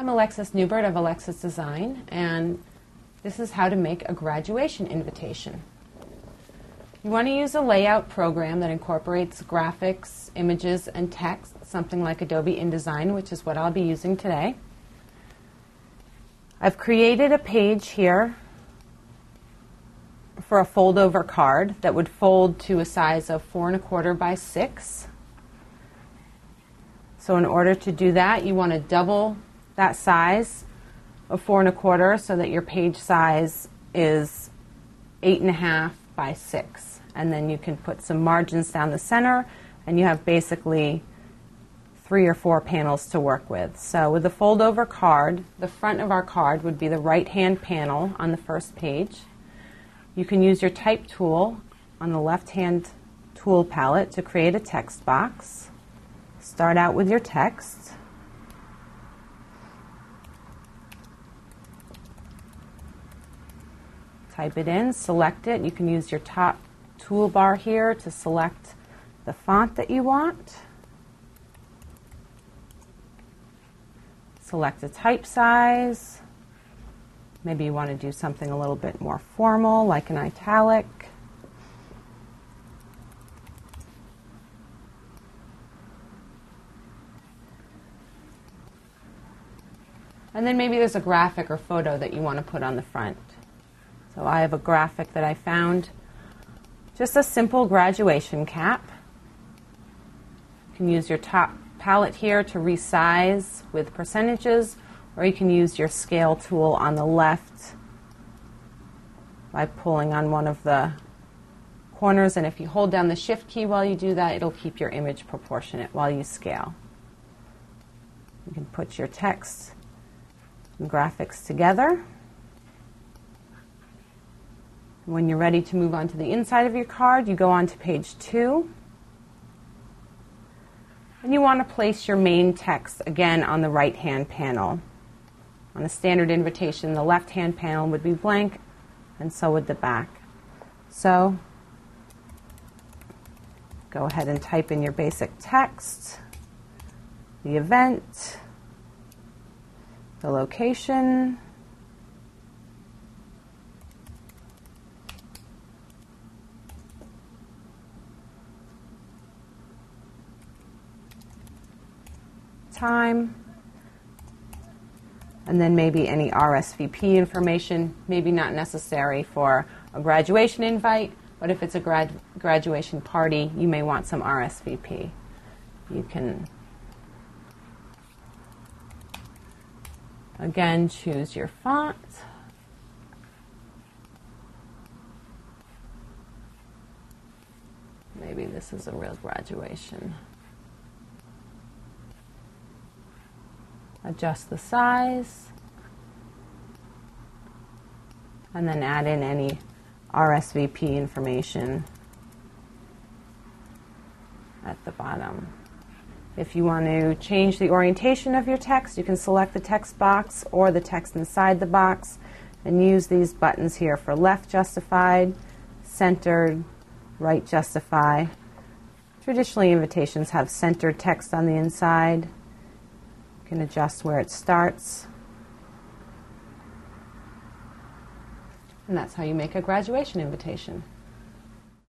I'm Alexis Newbert of Alexis Design, and this is how to make a graduation invitation. You want to use a layout program that incorporates graphics, images, and text, something like Adobe InDesign, which is what I'll be using today. I've created a page here for a fold-over card that would fold to a size of 4 1/4 by 6. So in order to do that, you want to double that size of 4 1/4 so that your page size is 8 1/2 by 6. And then you can put some margins down the center, and you have basically 3 or 4 panels to work with. So with the fold-over card, the front of our card would be the right-hand panel on the first page. You can use your type tool on the left-hand tool palette to create a text box. Start out with your text. Type it in, select it. You can use your top toolbar here to select the font that you want. Select a type size. Maybe you want to do something a little bit more formal, like an italic. And then maybe there's a graphic or photo that you want to put on the front. So I have a graphic that I found, just a simple graduation cap. You can use your top palette here to resize with percentages, or you can use your scale tool on the left by pulling on one of the corners, and if you hold down the shift key while you do that, it'll keep your image proportionate while you scale. You can put your text and graphics together. When you're ready to move on to the inside of your card, you go on to page 2. And you want to place your main text again on the right-hand panel. On a standard invitation, the left-hand panel would be blank, and so would the back. So go ahead and type in your basic text, the event, the location, time, and then maybe any RSVP information, maybe not necessary for a graduation invite, but if it's a graduation party, you may want some RSVP. You can, again, choose your font. Maybe this is a real graduation. Adjust the size, and then add in any RSVP information at the bottom. If you want to change the orientation of your text, you can select the text box or the text inside the box and use these buttons here for left justified, centered, right justify. Traditionally, invitations have centered text on the inside. You can adjust where it starts. And that's how you make a graduation invitation.